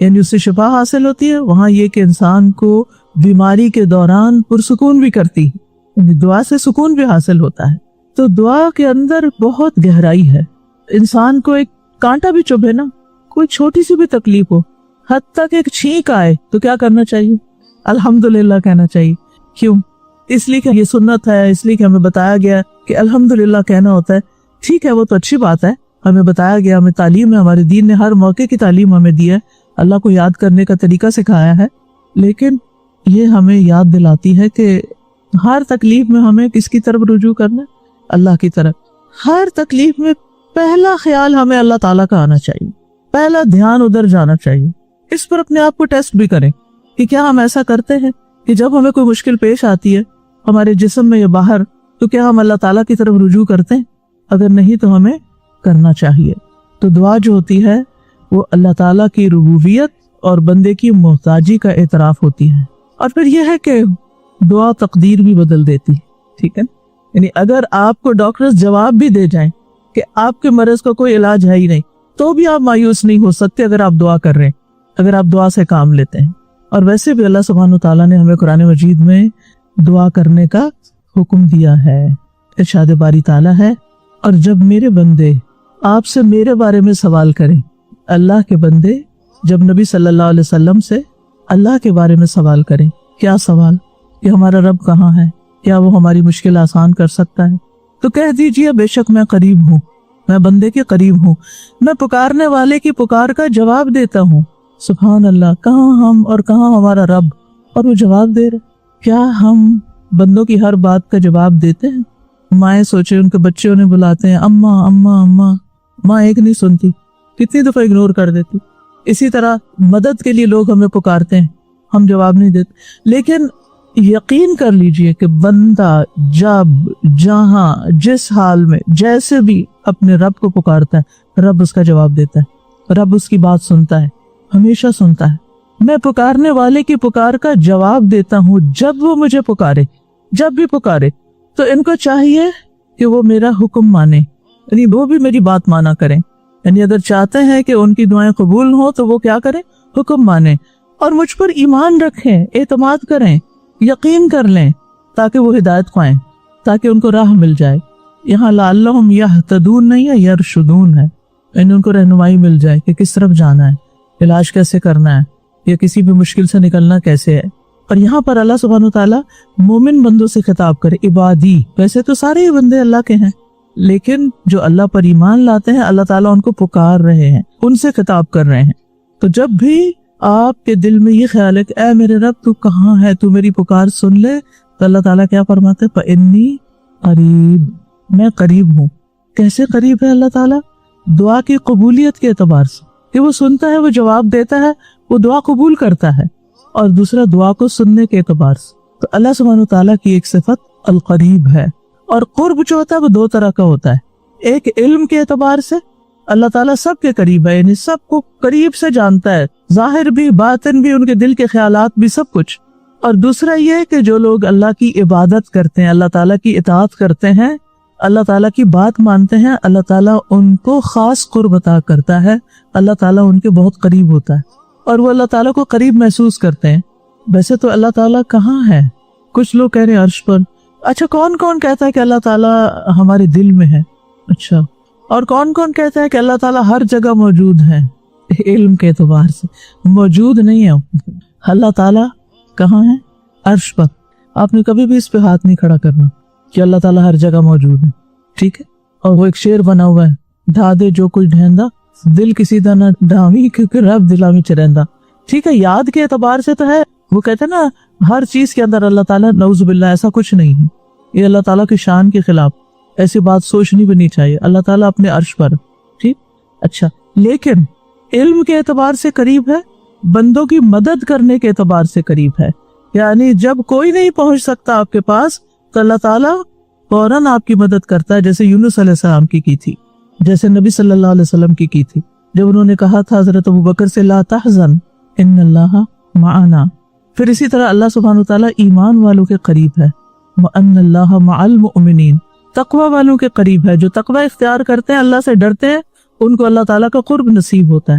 یعنی اس سے شفا حاصل ہوتی ہے، وہاں یہ کہ انسان کو بیماری کے دوران پرسکون بھی کرتی ہے، یعنی دعا سے سکون بھی حاصل ہوتا ہے۔ تو دعا کے اندر بہت گہرائی ہے۔ انسان کو ایک کانٹا بھی چبھے نا، کوئی چھوٹی سی بھی تکلیف ہو، حتیٰ کہ ایک چھینک آئے تو کیا کرنا چاہیے؟ الحمدللہ کہنا چاہیے۔ کیوں؟ اس لیے کہ یہ سنت ہے، اس لیے کہ ہمیں بتایا گیا کہ الحمدللہ کہنا ہوتا ہے۔ ٹھیک ہے، وہ تو اچھی بات ہے، ہمیں بتایا گیا، ہمیں تعلیم ہے، ہمارے دین نے ہر موقع کی تعلیم ہمیں دی ہے، اللہ کو یاد کرنے کا طریقہ سکھایا ہے، لیکن یہ ہمیں یاد دلاتی ہے کہ ہر تکلیف میں ہمیں کس کی طرف رجوع کرنا ہے؟ اللہ کی طرف۔ ہر تکلیف میں پہلا خیال ہمیں اللہ تعالیٰ کا آنا چاہیے، پہلا دھیان ادھر جانا چاہیے۔ اس پر اپنے آپ کو ٹیسٹ بھی کریں کہ کیا ہم ایسا کرتے ہیں کہ جب ہمیں کوئی مشکل پیش آتی ہے ہمارے جسم میں یا باہر، تو کیا ہم اللہ تعالیٰ کی طرف رجوع کرتے ہیں؟ اگر نہیں تو ہمیں کرنا چاہیے۔ تو دعا جو ہوتی ہے وہ اللہ تعالیٰ کی ربوبیت اور بندے کی محتاجی کا اعتراف ہوتی ہے۔ اور پھر یہ ہے کہ دعا تقدیر بھی بدل دیتی، ٹھیک ہے؟ یعنی اگر آپ کو ڈاکٹرز جواب بھی دے جائیں کہ آپ کے مرض کا کوئی علاج ہے ہی نہیں، تو بھی آپ مایوس نہیں ہو سکتے اگر آپ دعا کر رہے ہیں، اگر آپ دعا سے کام لیتے ہیں۔ اور ویسے بھی اللہ سبحانہ وتعالیٰ نے ہمیں قرآن مجید میں دعا کرنے کا حکم دیا ہے۔ ارشاد باری تعالیٰ ہے، اور جب میرے بندے آپ سے میرے بارے میں سوال کریں، اللہ کے بندے جب نبی صلی اللہ علیہ وسلم سے اللہ کے بارے میں سوال کریں، کیا سوال؟ کہ ہمارا رب کہاں ہے؟ کیا وہ ہماری مشکل آسان کر سکتا ہے؟ تو کہہ دیجئے بے شک میں قریب ہوں، میں بندے کے قریب ہوں، میں پکارنے والے کی پکار کا جواب دیتا ہوں۔ سبحان اللہ، کہاں ہم اور کہاں ہمارا رب، اور وہ جواب دے رہے۔ کیا ہم بندوں کی ہر بات کا جواب دیتے ہیں؟ مائیں سوچے ان کے بچے انہیں بلاتے ہیں، اماں اماں اماں، ماں ایک نہیں سنتی، کتنی دفعہ اگنور کر دیتی۔ اسی طرح مدد کے لیے لوگ ہمیں پکارتے ہیں، ہم جواب نہیں دیتے۔ لیکن یقین کر لیجئے کہ بندہ جب جہاں جس حال میں جیسے بھی اپنے رب کو پکارتا ہے، رب اس کا جواب دیتا ہے، رب اس کی بات سنتا ہے، ہمیشہ سنتا ہے۔ میں پکارنے والے کی پکار کا جواب دیتا ہوں جب وہ مجھے پکارے، جب بھی پکارے۔ تو ان کو چاہیے کہ وہ میرا حکم مانے، یعنی وہ بھی میری بات مانا کریں، یعنی اگر چاہتے ہیں کہ ان کی دعائیں قبول ہوں تو وہ کیا کریں؟ حکم مانیں، اور مجھ پر ایمان رکھیں، اعتماد کریں، یقین کر لیں، تاکہ وہ ہدایت پائیں، تاکہ ان کو راہ مل جائے۔ یہاں لعلہم یہتدون نہیں ہے، یرشدون ہے، یعنی ان کو رہنمائی مل جائے کہ کس طرف جانا ہے، علاج کیسے کرنا ہے، یا کسی بھی مشکل سے نکلنا کیسے ہے۔ اور یہاں پر اللہ سبحانہ وتعالیٰ مومن بندوں سے خطاب کرے، عبادی، ویسے تو سارے ہی بندے اللہ کے ہیں، لیکن جو اللہ پر ایمان لاتے ہیں اللہ تعالیٰ ان کو پکار رہے ہیں، ان سے خطاب کر رہے ہیں۔ تو جب بھی آپ کے دل میں یہ خیال ہے کہ اے میرے رب تو کہاں ہے، تو میری پکار سن لے، تو اللہ تعالیٰ کیا فرماتے ہیں؟ فَإِنِّي قریب، میں قریب ہوں۔ کیسے قریب ہے اللہ تعالیٰ؟ دعا کی قبولیت کے اعتبار سے، کہ وہ سنتا ہے، وہ جواب دیتا ہے، وہ دعا قبول کرتا ہے، اور دوسرا دعا کو سننے کے اعتبار سے۔ تو اللہ سبحانہ وتعالیٰ کی ایک صفت القریب ہے۔ اور قرب جو ہوتا ہے وہ دو طرح کا ہوتا ہے، ایک علم کے اعتبار سے اللہ تعالیٰ سب کے قریب ہے، یعنی سب کو قریب سے جانتا ہے، ظاہر بھی باطن بھی، ان کے دل کے خیالات بھی، سب کچھ۔ اور دوسرا یہ کہ جو لوگ اللہ کی عبادت کرتے ہیں، اللہ تعالیٰ کی اطاعت کرتے ہیں، اللہ تعالیٰ کی بات مانتے ہیں، اللہ تعالیٰ ان کو خاص قرب عطا کرتا ہے، اللہ تعالیٰ ان کے بہت قریب ہوتا ہے، اور وہ اللہ تعالیٰ کو قریب محسوس کرتے ہیں۔ ویسے تو اللہ تعالیٰ کہاں ہے؟ کچھ لوگ کہہ رہے ہیں عرش پر۔ اچھا، کون کون کہتا ہے کہ اللہ تعالیٰ ہمارے دل میں ہے؟ اچھا، اور کون کون کہتا ہے کہ اللہ تعالیٰ ہر جگہ موجود ہے؟ علم کے اعتبار سے موجود نہیں ہے۔ اللہ تعالیٰ کہاں ہے؟ عرش پر۔ آپ نے کبھی بھی اس پہ ہاتھ نہیں کھڑا کرنا کہ اللہ تعالیٰ ہر جگہ موجود ہے، ٹھیک ہے؟ اور وہ ایک شعر بنا ہوا ہے، ڈھا دے جو کچھ ڈھیندا، دل کسی دا نہ ڈھاوی کیونکہ رب دلامی چرندہ۔ ٹھیک ہے، یاد کے اعتبار سے تو ہے، وہ کہتے ہیں نا ہر چیز کے اندر اللہ تعالیٰ، نعوذ باللہ ایسا کچھ نہیں ہے، یہ اللہ تعالیٰ کی شان کے خلاف، ایسی بات سوچنی بھی نہیں چاہیے۔ اللہ تعالیٰ اپنے عرش پر، ٹھیک، اچھا، لیکن علم کے اعتبار سے قریب ہے، بندوں کی مدد کرنے کے اعتبار سے قریب ہے، یعنی جب کوئی نہیں پہنچ سکتا آپ کے پاس تو اللہ تعالیٰ فوراً آپ کی مدد کرتا ہے، جیسے یونس علیہ السلام کی تھی، جیسے نبی صلی اللہ علیہ وسلم کی تھی، جب انہوں نے کہا تھا حضرت ابوبکر سے لا تحزن ان اللہ معنا۔ پھر اسی طرح اللہ سبحانہ وتعالیٰ ایمان والوں کے قریب ہے، وَأَنَّ اللَّهَ مَعَ الْمُؤْمِنِينَ، تقوی والوں کے قریب ہے، جو تقوی اختیار کرتے ہیں، اللہ سے ڈرتے ہیں، ان کو اللہ تعالیٰ کا قرب نصیب ہوتا ہے۔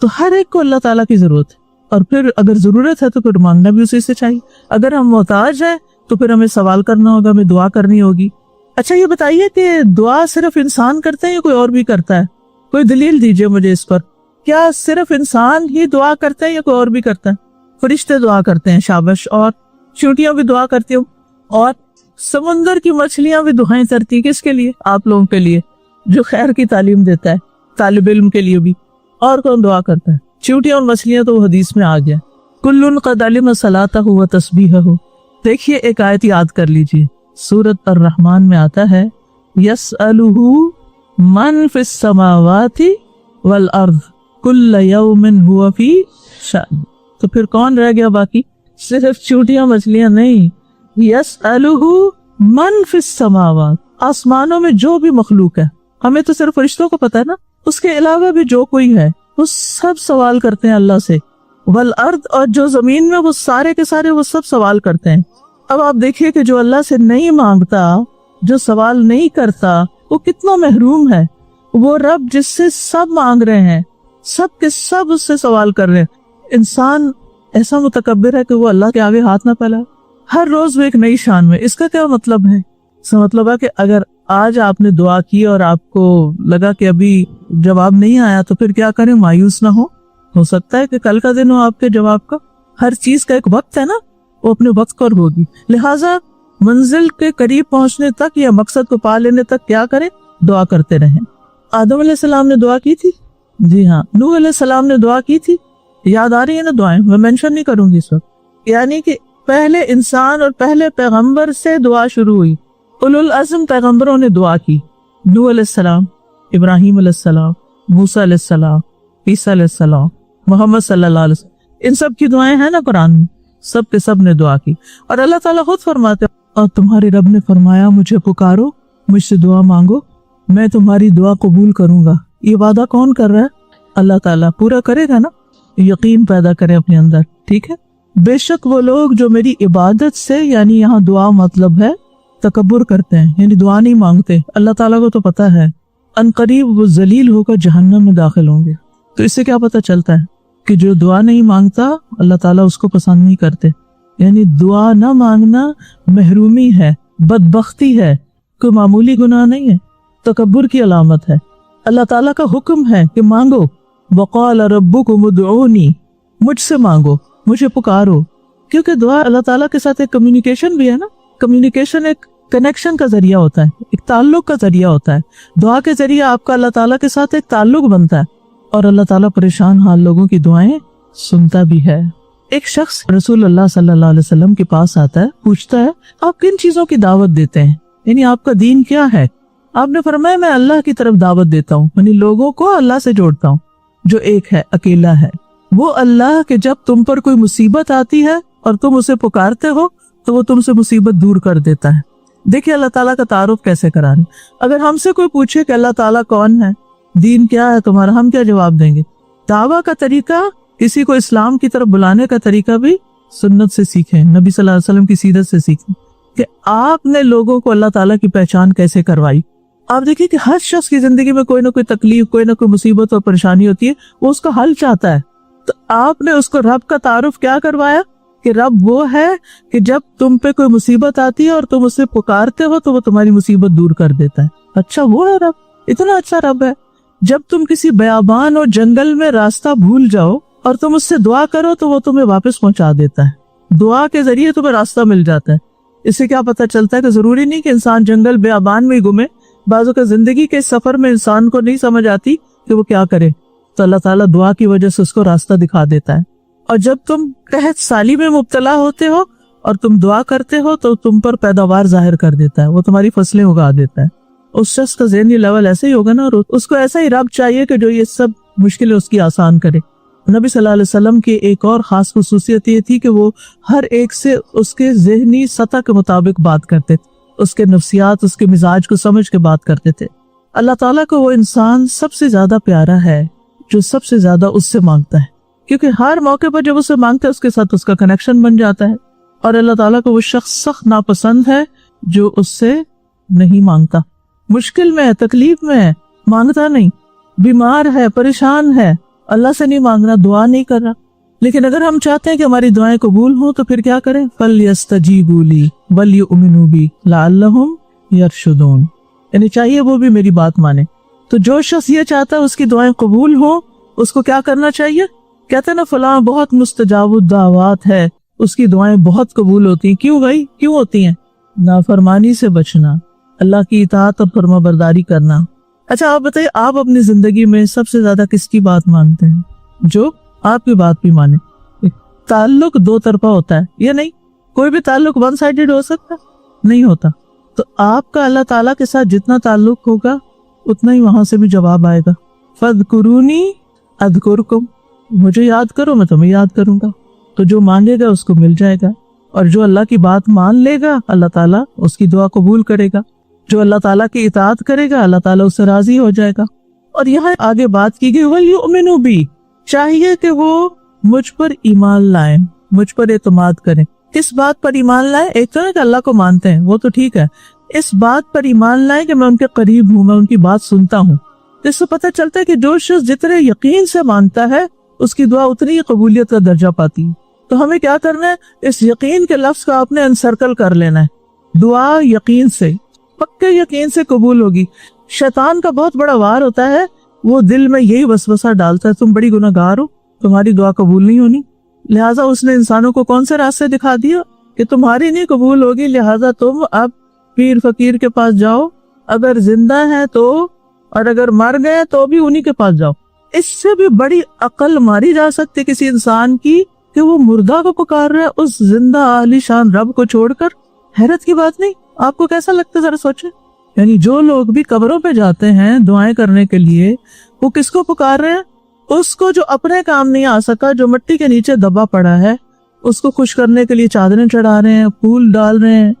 تو ہر ایک کو اللہ تعالیٰ کی ضرورت ہے، اور پھر اگر ضرورت ہے تو پھر مانگنا بھی اسی سے چاہیے۔ اگر ہم محتاج ہیں تو پھر ہمیں سوال کرنا ہوگا، ہمیں دعا کرنی ہوگی۔ اچھا یہ بتائیے کہ دعا صرف انسان کرتے ہیں یا کوئی اور بھی کرتا ہے؟ کوئی دلیل دیجئے مجھے اس پر، کیا صرف انسان ہی دعا کرتے ہیں یا کوئی اور بھی کرتا ہے؟ فرشتے دعا کرتے ہیں، شابش، اور چیونٹیاں بھی دعا کرتی ہوں، اور سمندر کی مچھلیاں بھی دعائیں کرتی ہیں۔ کس کے لیے؟ آپ لوگوں کے لیے جو خیر کی تعلیم دیتا ہے، طالب علم کے لیے بھی۔ اور کون دعا کرتا ہے؟ چیونٹیاں اور مچھلیاں تو وہ حدیث میں آ گیا، کل قد علم صلاتہ و تسبیحہ۔ دیکھیے ایک آیت یاد کر لیجئے، سورۃ الرحمن میں آتا ہے یسألہ من فی السماوات والارض کل یوم ہوا فی شأن۔ تو پھر کون رہ گیا باقی؟ صرف چیونٹیاں مچھلیاں نہیں، یسألہ من فی السماوات، آسمانوں میں جو بھی مخلوق ہے، ہمیں تو صرف فرشتوں کو پتا ہے نا، اس کے علاوہ بھی جو کوئی ہے وہ سب سوال کرتے ہیں اللہ سے، والارض، اور جو زمین میں وہ سارے کے سارے وہ سب سوال کرتے ہیں۔ اب آپ دیکھیے کہ جو اللہ سے نہیں مانگتا، جو سوال نہیں کرتا، وہ کتنا محروم ہے۔ وہ رب جس سے سب مانگ رہے ہیں، سب کے سب اس سے سوال کر رہے ہیں، انسان ایسا متکبر ہے کہ وہ اللہ کے آگے ہاتھ نہ پھیلائے۔ ہر روز وہ ایک نئی شان میں۔ اس کا کیا مطلب ہے؟ اس کا مطلب ہے کہ اگر آج آپ نے دعا کی اور آپ کو لگا کہ ابھی جواب نہیں آیا تو پھر کیا کریں؟ مایوس نہ ہو سکتا ہے کہ کل کا دن ہو آپ کے جواب کا۔ ہر چیز کا ایک وقت ہے نا، وہ اپنے وقت پر ہوگی، لہٰذا منزل کے قریب پہنچنے تک یا مقصد کو پا لینے تک کیا کریں؟ دعا کرتے رہیں۔ آدم علیہ السلام نے دعا کی تھی، جی ہاں، نوح علیہ السلام نے دعا کی تھی، یاد آ رہی ہے نا دعائیں؟ میں مینشن نہیں کروں گی اس وقت۔ یعنی کہ پہلے انسان اور پہلے پیغمبر سے دعا شروع ہوئی، اولو العزم پیغمبروں نے دعا کی، نوح علیہ السلام، ابراہیم علیہ السلام، موسیٰ علیہ السلام، عیسیٰ علیہ السلام، محمد صلی اللہ علیہ وسلم، ان سب کی دعائیں ہیں نا قرآن میں، سب کے سب نے دعا کی۔ اور اللہ تعالیٰ خود فرماتے ہیں، اور تمہارے رب نے فرمایا مجھے پکارو، مجھ سے دعا مانگو، میں تمہاری دعا قبول کروں گا۔ یہ وعدہ کون کر رہا ہے؟ اللہ تعالیٰ پورا کرے گا نا۔ یقین پیدا کریں اپنے اندر، ٹھیک ہے؟ بے شک وہ لوگ جو میری عبادت سے، یعنی یہاں دعا مطلب ہے تکبر کرتے ہیں، یعنی دعا نہیں مانگتے، اللہ تعالیٰ کو تو پتا ہے ان قریب وہ ذلیل ہو کر جہنم میں داخل ہوں گے۔ تو اس سے کیا پتہ چلتا ہے کہ جو دعا نہیں مانگتا اللہ تعالیٰ اس کو پسند نہیں کرتے۔ یعنی دعا نہ مانگنا محرومی ہے، بدبختی ہے، کوئی معمولی گناہ نہیں ہے، تکبر کی علامت ہے۔ اللہ تعالیٰ کا حکم ہے کہ مانگو، وقال ربکم ادعونی، مجھ سے مانگو، مجھے پکارو، کیونکہ دعا اللہ تعالیٰ کے ساتھ ایک کمیونیکیشن بھی ہے نا۔ کمیونیکیشن ایک کنیکشن کا ذریعہ ہوتا ہے، ایک تعلق کا ذریعہ ہوتا ہے۔ دعا کے ذریعے آپ کا اللہ تعالیٰ کے ساتھ ایک تعلق بنتا ہے، اور اللہ تعالیٰ پریشان حال لوگوں کی دعائیں سنتا بھی ہے۔ ایک شخص رسول اللہ صلی اللہ علیہ وسلم کے پاس آتا ہے، پوچھتا ہے آپ کن چیزوں کی دعوت دیتے ہیں، یعنی آپ کا دین کیا ہے؟ آپ نے فرمایا میں اللہ کی طرف دعوت دیتا ہوں، یعنی لوگوں کو اللہ سے جوڑتا ہوں جو ایک ہے، اکیلا ہے۔ وہ اللہ کہ جب تم پر کوئی مصیبت آتی ہے اور تم اسے پکارتے ہو تو وہ تم سے مصیبت دور کر دیتا ہے۔ دیکھیں اللہ تعالیٰ کا تعارف کیسے کرانے۔ اگر ہم سے کوئی پوچھے کہ اللہ تعالیٰ کون ہے، دین کیا ہے تمہارا، ہم کیا جواب دیں گے؟ دعویٰ کا طریقہ، کسی کو اسلام کی طرف بلانے کا طریقہ بھی سنت سے سیکھیں، نبی صلی اللہ علیہ وسلم کی سیرت سے سیکھیں کہ آپ نے لوگوں کو اللہ تعالیٰ کی پہچان کیسے کروائی۔ آپ دیکھیں کہ ہر شخص کی زندگی میں کوئی نہ کوئی تکلیف، کوئی نہ کوئی مصیبت اور پریشانی ہوتی ہے، وہ اس کا حل چاہتا ہے، تو آپ نے اس کو رب کا تعارف کیا کروایا کہ رب وہ ہے کہ جب تم پہ کوئی مصیبت آتی ہے اور تم اسے پکارتے ہو تو وہ تمہاری مصیبت دور کر دیتا ہے۔ اچھا وہ ہے رب، اتنا اچھا رب ہے۔ جب تم کسی بیابان اور جنگل میں راستہ بھول جاؤ اور تم اس سے دعا کرو تو وہ تمہیں واپس پہنچا دیتا ہے، دعا کے ذریعے تمہیں راستہ مل جاتا ہے۔ اس سے کیا پتہ چلتا ہے کہ ضروری نہیں کہ انسان جنگل بیابان میں ہی گھومے، بعضوں کا زندگی کے سفر میں انسان کو نہیں سمجھ آتی کہ وہ کیا کرے، تو اللہ تعالیٰ دعا کی وجہ سے اس کو راستہ دکھا دیتا ہے۔ اور جب تم قحط سالی میں مبتلا ہوتے ہو اور تم دعا کرتے ہو تو تم پر پیداوار ظاہر کر دیتا ہے، وہ تمہاری فصلیں اگا دیتا ہے۔ اس شخص کا ذہنی لیول ایسے ہی ہوگا نا، اور اس کو ایسا ہی رب چاہیے کہ جو یہ سب مشکلیں اس کی آسان کرے۔ نبی صلی اللہ علیہ وسلم کی ایک اور خاص خصوصیت یہ تھی کہ وہ ہر ایک سے اس کے ذہنی سطح کے مطابق بات کرتے تھے، اس کے نفسیات، اس کے مزاج کو سمجھ کے بات کرتے تھے۔ اللہ تعالیٰ کو وہ انسان سب سے زیادہ پیارا ہے جو سب سے زیادہ اس سے مانگتا ہے، کیونکہ ہر موقع پر جب اسے مانگتا ہے اس کے ساتھ اس کا کنیکشن بن جاتا ہے۔ اور اللہ تعالیٰ کو وہ شخص سخت ناپسند ہے جو اس سے نہیں مانگتا، مشکل میں ہے، تکلیف میں ہے، مانگتا نہیں، بیمار ہے، پریشان ہے، اللہ سے نہیں مانگنا، دعا نہیں کرنا. لیکن اگر ہم چاہتے ہیں کہ ہماری دعائیں قبول ہوں تو پھر کیا کریں؟ فَلْيَسْتَجِيبُوا لِي وَلْيُؤْمِنُوا بِي لَعَلَّهُمْ يَرْشُدُونَ، یعنی چاہیے وہ بھی میری بات مانے. تو جو شخص یہ چاہتا ہے اس کی دعائیں قبول ہوں، اس کو کیا کرنا چاہیے؟ کہتے ہیں نا فلاں بہت مستجاب الدعوات ہے، اس کی دعائیں بہت قبول ہوتی ہیں. کیوں بھائی؟ کیوں ہوتی ہیں؟ نافرمانی سے بچنا، اللہ کی اطاعت اور فرما برداری کرنا. اچھا آپ بتائیے، آپ اپنی زندگی میں سب سے زیادہ کس کی بات مانتے ہیں؟ جو آپ کی بات بھی مانے. تعلق دو طرفہ ہوتا ہے یا نہیں؟ کوئی بھی تعلق ون سائیڈڈ ہو سکتا نہیں ہوتا. تو آپ کا اللہ تعالیٰ کے ساتھ جتنا تعلق ہوگا اتنا ہی وہاں سے بھی جواب آئے گا. فَاذْكُرُونِي أَذْكُرْكُمْ، مجھے یاد کرو میں تمہیں یاد کروں گا. تو جو مانگے گا اس کو مل جائے گا، اور جو اللہ کی بات مان لے گا اللہ تعالیٰ اس کی دعا قبول کرے گا. جو اللہ تعالیٰ کی اطاعت کرے گا اللہ تعالیٰ اس سے راضی ہو جائے گا. اور یہاں آگے بات کی گئی وَلْيُؤْمِنُوا بِي، چاہیے کہ وہ مجھ پر ایمان لائیں، مجھ پر اعتماد کریں. کس بات پر ایمان لائیں؟ ایک تو نا کہ اللہ کو مانتے ہیں وہ تو ٹھیک ہے، اس بات پر ایمان لائیں کہ میں ان کے قریب ہوں، میں ان کی بات سنتا ہوں. اس سے پتہ چلتا ہے کہ جو شخص جتنے یقین سے مانتا ہے اس کی دعا اتنی ہی قبولیت کا درجہ پاتی ہے. تو ہمیں کیا کرنا ہے؟ اس یقین کے لفظ کو آپ نے انسرکل کر لینا ہے. دعا یقین سے، پکے یقین سے قبول ہوگی. شیطان کا بہت بڑا وار ہوتا ہے، وہ دل میں یہی وسوسہ ڈالتا ہے تم بڑی گناہ گار ہو، تمہاری دعا قبول نہیں ہونی. لہٰذا اس نے انسانوں کو کون سے راستے دکھا دیا کہ تمہاری نہیں قبول ہوگی، لہٰذا تم اب پیر فقیر کے پاس جاؤ، اگر زندہ ہے تو، اور اگر مر گئے تو بھی انہی کے پاس جاؤ. اس سے بھی بڑی عقل ماری جا سکتی کسی انسان کی کہ وہ مردہ کو پکار رہا ہے اس زندہ عالی شان رب کو چھوڑ کر. حیرت کی بات نہیں؟ آپ کو کیسا لگتا ہے ذرا سوچیں. یعنی جو لوگ بھی قبروں پہ جاتے ہیں دعائیں کرنے کے لیے، وہ کس کو پکار رہے ہیں؟ اس کو جو اپنے کام نہیں آ سکا، جو مٹی کے نیچے دبا پڑا ہے، اس کو خوش کرنے کے لیے چادریں چڑھا رہے ہیں، پھول ڈال رہے ہیں،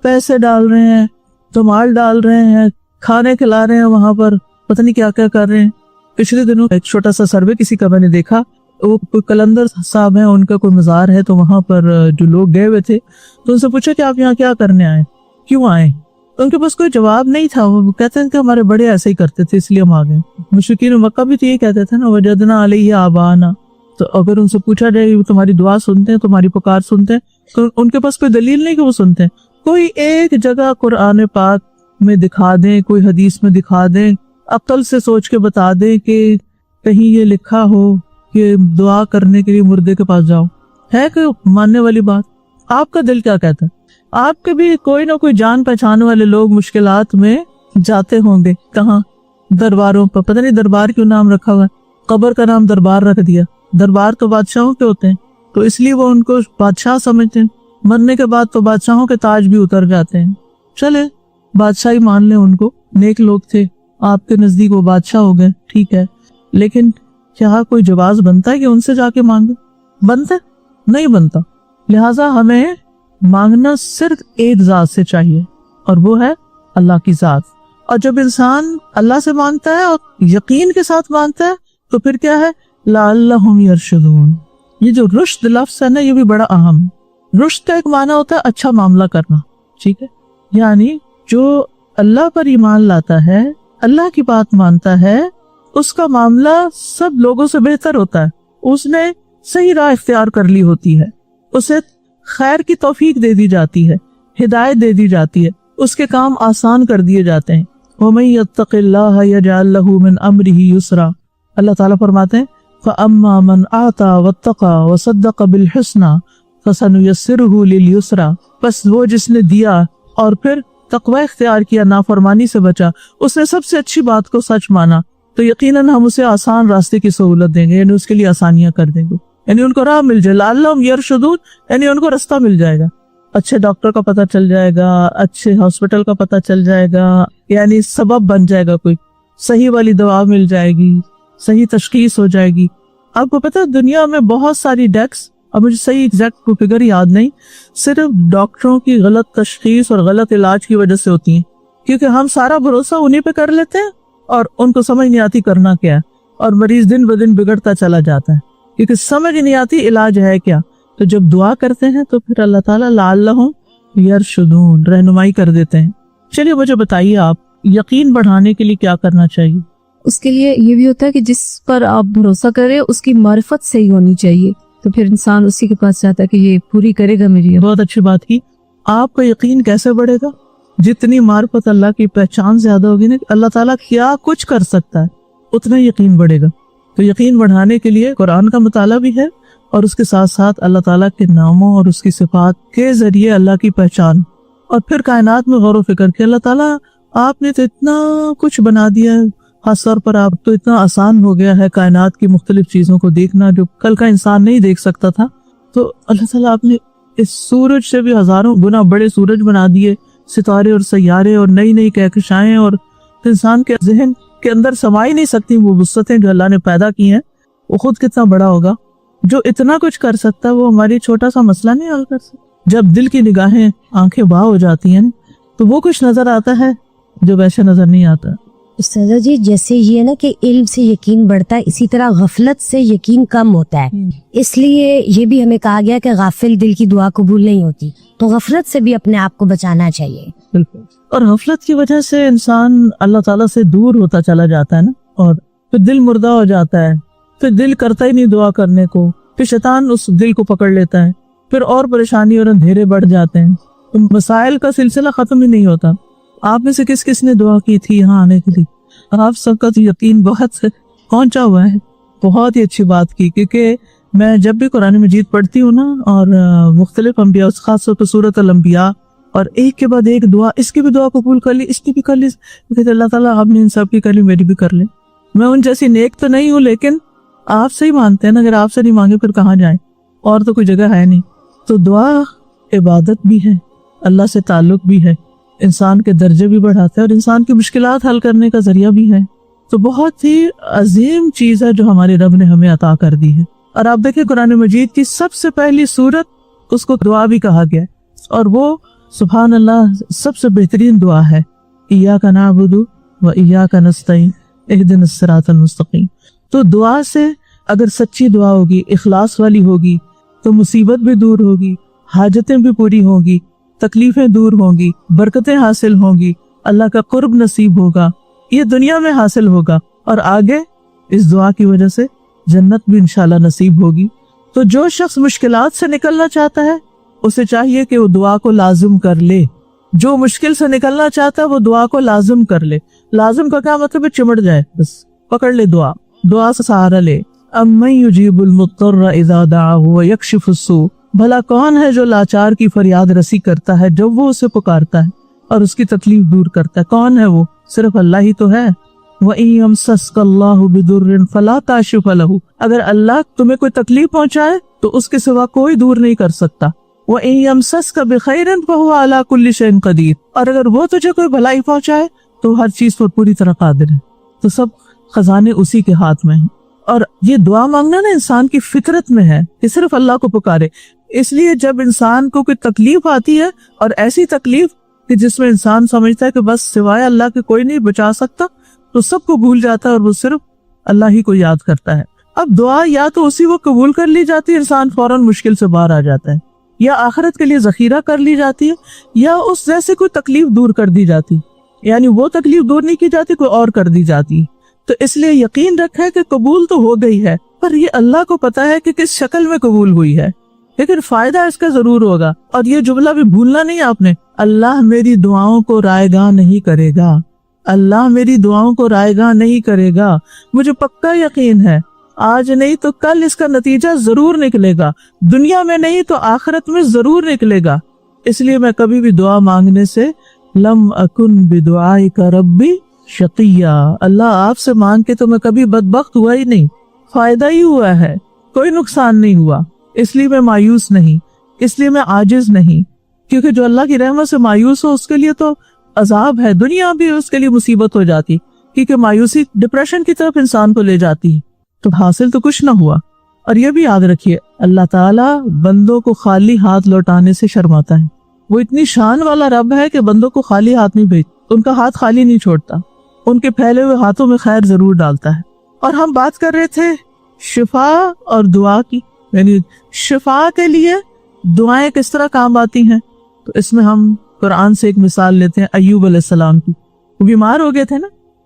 پیسے ڈال رہے ہیں، دمال ڈال رہے ہیں، کھانے کھلا رہے ہیں، وہاں پر پتہ نہیں کیا کیا کر رہے ہیں. پچھلے دنوں ایک چھوٹا سا سروے کسی کا میں نے دیکھا، وہ کوئی کلندر صاحب ہیں، ان کا کوئی مزار ہے، تو وہاں پر جو لوگ گئے ہوئے تھے تو ان سے پوچھا کہ آپ یہاں کیا کرنے آئے، کیوں آئے؟ تو ان کے پاس کوئی جواب نہیں تھا. وہ کہتے ہیں کہ ہمارے بڑے ایسے ہی کرتے تھے اس لیے ہم آ گئے. مشرکین مکہ بھی تو یہ کہتے تھے نا، وجدنا علیہ آبانا. تو اگر ان سے پوچھا جائے وہ تمہاری دعا سنتے ہیں، تمہاری پکار سنتے ہیں، تو ان کے پاس کوئی دلیل نہیں کہ وہ سنتے ہیں. کوئی ایک جگہ قرآن پاک میں دکھا دیں، کوئی حدیث میں دکھا دیں، عقل سے سوچ کے بتا دیں کہ کہیں یہ لکھا ہو کہ دعا کرنے کے لیے مردے کے پاس جاؤ. ہے کہ ماننے والی بات؟ آپ کا دل کیا کہتا ہے؟ آپ کے بھی کوئی نہ کوئی جان پہچان والے لوگ مشکلات میں جاتے ہوں گے. کہاں؟ درباروں پر. پتہ نہیں دربار کیوں نام رکھا ہوا ہے، قبر کا نام دربار رکھ دیا. دربار تو بادشاہوں کے ہوتے ہیں، تو اس لیے وہ ان کو بادشاہ سمجھتے ہیں. مرنے کے بعد تو بادشاہوں کے تاج بھی اتر جاتے ہیں. چلے بادشاہی مان لیں ان کو، نیک لوگ تھے، آپ کے نزدیک وہ بادشاہ ہو گئے، ٹھیک ہے. لیکن کیا کوئی جواز بنتا ہے کہ ان سے جا کے مانگے؟ بنتا نہیں بنتا. لہٰذا ہمیں مانگنا صرف ایک ذات سے چاہیے، اور وہ ہے اللہ کی ذات. اور جب انسان اللہ سے مانگتا ہے اور یقین کے ساتھ مانگتا ہے تو پھر کیا ہے؟ لعلہم یرشدون. یہ جو رشد لفظ ہے نا، یہ بھی بڑا اہم. رشد کا ایک معنی ہوتا ہے اچھا معاملہ کرنا، ٹھیک ہے. یعنی جو اللہ پر ایمان لاتا ہے، اللہ کی بات مانتا ہے، اس کا معاملہ سب لوگوں سے بہتر ہوتا ہے. اس نے صحیح راہ اختیار کر لی ہوتی ہے، اسے خیر کی توفیق دے دی جاتی ہے، ہدایت دے دی جاتی ہے، اس کے کام آسان کر دیے جاتے ہیں. وَمَن يَتَّقِ اللَّهَ يَجْعَل لَّهُ مِنْ أَمْرِهِ يُسْرًا. اللہ تعالیٰ فرماتے ہیں فَأَمَّا مَنْ آتَى وَاتَّقَى وَصَدَّقَ بِالْحُسْنَى فَسَنُيَسِّرُهُ لِلْيُسْرَى. بس وہ جس نے دیا اور پھر تقوی اختیار کیا، نافرمانی سے بچا، اس نے سب سے اچھی بات کو سچ مانا، تو یقیناً ہم اسے آسان راستے کی سہولت دیں گے، یعنی اس کے لیے آسانیاں کر دیں گے، یعنی ان کو راہ مل جائے. لعلہم یرشدون، یعنی ان کو راستہ مل جائے گا، اچھے ڈاکٹر کا پتہ چل جائے گا، اچھے ہاسپٹل کا پتہ چل جائے گا، یعنی سبب بن جائے گا، کوئی صحیح والی دوا مل جائے گی، صحیح تشخیص ہو جائے گی. آپ کو پتہ دنیا میں بہت ساری ڈیتھس، اب مجھے صحیح ایگزیکٹ فگر یاد نہیں، صرف ڈاکٹروں کی غلط تشخیص اور غلط علاج کی وجہ سے ہوتی ہیں. کیونکہ ہم سارا بھروسہ انہی پہ کر لیتے ہیں اور ان کو سمجھ نہیں آتی کرنا کیا ہے، اور مریض دن بدن بگڑتا چلا جاتا ہے کیونکہ سمجھ نہیں آتی علاج ہے کیا. تو جب دعا کرتے ہیں تو پھر اللہ تعالیٰ لعلہم یرشدون رہنمائی کر دیتے ہیں. چلیے مجھے بتائیے، آپ یقین بڑھانے کے لیے کیا کرنا چاہیے؟ اس کے لیے یہ بھی ہوتا ہے کہ جس پر آپ بھروسہ کریں اس کی معرفت صحیح ہونی چاہیے، تو پھر انسان اسی کے پاس جاتا ہے کہ یہ پوری کرے گا میری۔ بہت اچھی بات کی۔ آپ کا یقین کیسے بڑھے گا؟ جتنی معرفت، اللہ کی پہچان زیادہ ہوگی نا اللہ تعالیٰ کیا کچھ کر سکتا ہے، اتنا یقین بڑھے گا۔ تو یقین بڑھانے کے لیے قرآن کا مطالعہ بھی ہے، اور اس کے ساتھ ساتھ اللہ تعالیٰ کے ناموں اور اس کی صفات کے ذریعے اللہ کی پہچان، اور پھر کائنات میں غور و فکر کہ اللہ تعالیٰ آپ نے تو اتنا کچھ بنا دیا ہے، خاص طور پر آپ تو اتنا آسان ہو گیا ہے کائنات کی مختلف چیزوں کو دیکھنا جو کل کا انسان نہیں دیکھ سکتا تھا۔ تو اللہ تعالیٰ آپ نے اس سورج سے بھی ہزاروں گنا بڑے سورج بنا دیے، ستارے اور سیارے اور نئی نئی کہکشائیں، اور انسان کے ذہن کے اندر سما ہی نہیں سکتی وہ وسعتیں جو اللہ نے پیدا کی ہیں۔ وہ خود کتنا بڑا ہوگا جو اتنا کچھ کر سکتا ہے، وہ ہماری چھوٹا سا مسئلہ نہیں حل کر سکتا۔ جب دل کی نگاہیں آنکھیں باں ہو جاتی ہیں تو وہ کچھ نظر آتا ہے جو ویسے نظر نہیں آتا۔ استاذہ جی، جیسے یہ ہے نا کہ علم سے یقین بڑھتا ہے، اسی طرح غفلت سے یقین کم ہوتا ہے، اس لیے یہ بھی ہمیں کہا گیا کہ غافل دل کی دعا قبول نہیں ہوتی، تو غفلت سے بھی اپنے آپ کو بچانا چاہیے۔ بالکل، اور غفلت کی وجہ سے انسان اللہ تعالیٰ سے دور ہوتا چلا جاتا ہے نا، اور پھر دل مردہ ہو جاتا ہے، پھر دل کرتا ہی نہیں دعا کرنے کو، پھر شیطان اس دل کو پکڑ لیتا ہے، پھر اور پریشانی اور اندھیرے بڑھ جاتے ہیں، مسائل کا سلسلہ ختم ہی نہیں ہوتا۔ آپ میں سے کس کس نے دعا کی تھی یہاں آنے کے لیے؟ آپ سب کا تو یقین بہت پہنچا ہوا ہے۔ بہت ہی اچھی بات کی، کیونکہ میں جب بھی قرآن مجید پڑھتی ہوں نا، اور مختلف انبیاء، خاص طور پر سورۃ الانبیاء، اور ایک کے بعد ایک دعا، اس کی بھی دعا قبول کر لی، اس کی بھی کر لی، کہتے اللہ تعالیٰ آپ نے ان سب کی کر لی، میری بھی کر لیں۔ میں ان جیسی نیک تو نہیں ہوں، لیکن آپ سے ہی مانتے ہیں نا، اگر آپ سے نہیں مانگے پھر کہاں جائیں، اور تو کوئی جگہ ہے نہیں۔ تو دعا عبادت بھی ہے، اللہ سے تعلق بھی ہے، انسان کے درجے بھی بڑھاتا ہے، اور انسان کی مشکلات حل کرنے کا ذریعہ بھی ہے۔ تو بہت ہی عظیم چیز ہے جو ہمارے رب نے ہمیں عطا کر دی ہے۔ اور آپ دیکھیں قرآن مجید کی سب سے پہلی سورت، اس کو دعا بھی کہا گیا ہے، اور وہ سبحان اللہ سب سے بہترین دعا ہے، ایاک نعبد و ایاک نستعین اہدنا الصراط المستقیم۔ تو دعا سے اگر سچی دعا ہوگی، اخلاص والی ہوگی، تو مصیبت بھی دور ہوگی، حاجتیں بھی پوری ہوگی، تکلیفیں دور ہوں گی، برکتیں حاصل ہوں گی، اللہ کا قرب نصیب ہوگا، یہ دنیا میں حاصل ہوگا، اور آگے اس دعا کی وجہ سے جنت بھی انشاءاللہ نصیب ہوگی۔ تو جو شخص مشکلات سے نکلنا چاہتا ہے اسے چاہیے کہ وہ دعا کو لازم کر لے۔ جو مشکل سے نکلنا چاہتا ہے وہ دعا کو لازم کر لے۔ لازم کا کیا مطلب ہے؟ چمٹ جائے، بس پکڑ لے دعا سے سہارا لے۔ امن یجیب المضطر اذا دعاہ ویکشف السوء، بھلا کون ہے جو لاچار کی فریاد رسی کرتا ہے جب وہ اسے پکارتا ہے اور اس کی تکلیف دور کرتا ہے؟ کون ہے وہ؟ صرف اللہ ہی تو ہے۔ وَإِن يَمْسَسْكَ اللَّهُ بِضُرٍّ فَلَا كَاشِفَ لَهُ، اگر اللہ تمہیں کوئی تکلیف پہنچائے تو اس کے سوا کوئی دور نہیں کر سکتا۔ وَإِن يَمْسَسْكَ بِخَيْرٍ فَهُوَ عَلَى كُلِّ شَيْءٍ قَدِيرٌ، اور اگر وہ تجھے کوئی بھلائی پہنچائے تو ہر چیز پر پوری طرح قادر ہے۔ تو سب خزانے اسی کے ہاتھ میں ہیں، اور یہ دعا مانگنا نا انسان کی فطرت میں ہے کہ صرف اللہ کو پکارے۔ اس لیے جب انسان کو کوئی تکلیف آتی ہے، اور ایسی تکلیف کہ جس میں انسان سمجھتا ہے کہ بس سوائے اللہ کے کوئی نہیں بچا سکتا، تو سب کو بھول جاتا ہے اور وہ صرف اللہ ہی کو یاد کرتا ہے۔ اب دعا یا تو اسی وہ قبول کر لی جاتی ہے، انسان فوراً مشکل سے باہر آ جاتا ہے، یا آخرت کے لیے ذخیرہ کر لی جاتی ہے، یا اس جیسے کوئی تکلیف دور کر دی جاتی، یعنی وہ تکلیف دور نہیں کی جاتی، کوئی اور کر دی جاتی۔ تو اس لیے یقین رکھے کہ قبول تو ہو گئی ہے، پر یہ اللہ کو پتا ہے کہ کس شکل میں قبول ہوئی ہے، لیکن فائدہ اس کا ضرور ہوگا۔ اور یہ جملہ بھی بھولنا نہیں آپ نے، اللہ میری دعاؤں کو رائے گاہ نہیں کرے گا، اللہ میری دعاؤں کو رائے گاہ نہیں کرے گا۔ مجھے پکا یقین ہے آج نہیں تو کل اس کا نتیجہ ضرور نکلے گا، دنیا میں نہیں تو آخرت میں ضرور نکلے گا۔ اس لیے میں کبھی بھی دعا مانگنے سے لم اکن بدعائک ربی شقیہ، اللہ آپ سے مانگ کے تو میں کبھی بدبخت ہوا ہی نہیں، فائدہ ہی ہوا ہے، کوئی نقصان نہیں ہوا۔ اس لیے میں مایوس نہیں، اس لیے میں عاجز نہیں، کیونکہ جو اللہ کی رحمت سے مایوس ہو اس کے لیے تو عذاب ہے، دنیا بھی اس کے لیے مصیبت ہو جاتی، کیونکہ مایوسی ڈپریشن کی طرف انسان کو لے جاتی ہے۔ تو حاصل تو کچھ نہ ہوا۔ اور یہ بھی یاد رکھیے، اللہ تعالیٰ بندوں کو خالی ہاتھ لوٹانے سے شرماتا ہے۔ وہ اتنی شان والا رب ہے کہ بندوں کو خالی ہاتھ نہیں بھیجتا، ان کا ہاتھ خالی نہیں چھوڑتا، ان کے پھیلے ہوئے ہاتھوں میں خیر ضرور ڈالتا ہے۔ اور ہم بات کر رہے تھے شفا اور دعا کی، یعنی شفا کے لیے دعائیں کس طرح کام آتی ہیں۔ تو اس میں ہم قرآن سے ایک مثال لیتے ہیں ایوب علیہ السلام کی۔ وہ بیمار ہو گئے تھے نا،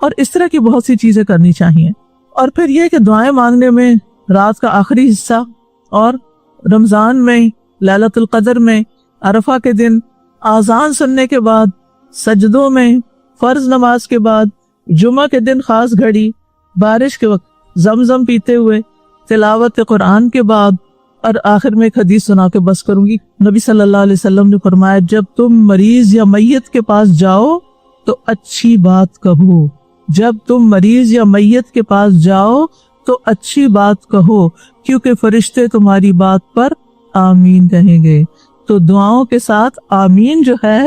اور اس طرح کی بہت سی چیزیں کرنی چاہیے. اور پھر یہ کہ دعائیں مانگنے میں رات کا آخری حصہ اور رمضان میں لیلۃ القدر میں عرفہ کے دن آذان سننے کے بعد سجدوں میں فرض نماز کے بعد جمعہ کے دن خاص گھڑی بارش کے وقت زمزم پیتے ہوئے تلاوت قرآن کے بعد اور آخر میں ایک حدیث سنا کے بس کروں گی. نبی صلی اللہ علیہ وسلم نے فرمایا جب تم مریض یا میت کے پاس جاؤ تو اچھی بات کہو. جب تم مریض یا میت کے پاس جاؤ تو اچھی بات کہو کیونکہ فرشتے تمہاری بات پر آمین کہیں گے. تو دعاؤں کے ساتھ آمین جو ہے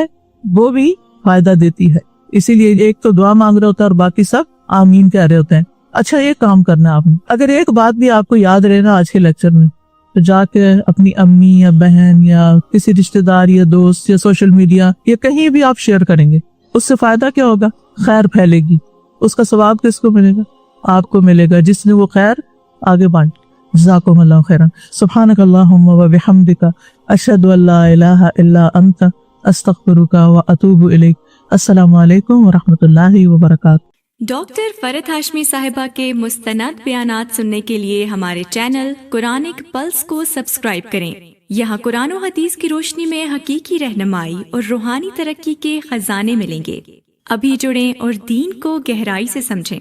وہ بھی فائدہ دیتی ہے. اسی لیے ایک تو دعا مانگ رہا ہوتا ہے اور باقی سب آمین کہہ رہے ہوتے ہیں. اچھا ایک کام کرنا آپ نے, اگر ایک بات بھی آپ کو یاد رہے نا آج کے لیکچر میں, تو جا کے اپنی امی یا بہن یا کسی رشتہ دار یا دوست یا سوشل میڈیا یا کہیں بھی آپ شیئر کریں گے, اس سے فائدہ کیا ہوگا؟ خیر پھیلے گی. اس کا ثواب کس کو ملے گا؟ آپ کو ملے گا جس نے وہ خیر آگے بانٹ. جزاکم اللہ خیرا. سبحانک اللہم و بحمدک اشہد ان لا الہ الا انت استغفرک و اتوب الیک. السلام علیکم و رحمۃ اللہ وبرکاتہ. ڈاکٹر فرحت ہاشمی صاحبہ کے مستند بیانات سننے کے لیے ہمارے چینل قرآنک پلس کو سبسکرائب کریں. یہاں قرآن و حدیث کی روشنی میں حقیقی رہنمائی اور روحانی ترقی کے خزانے ملیں گے. ابھی جڑیں اور دین کو گہرائی سے سمجھیں.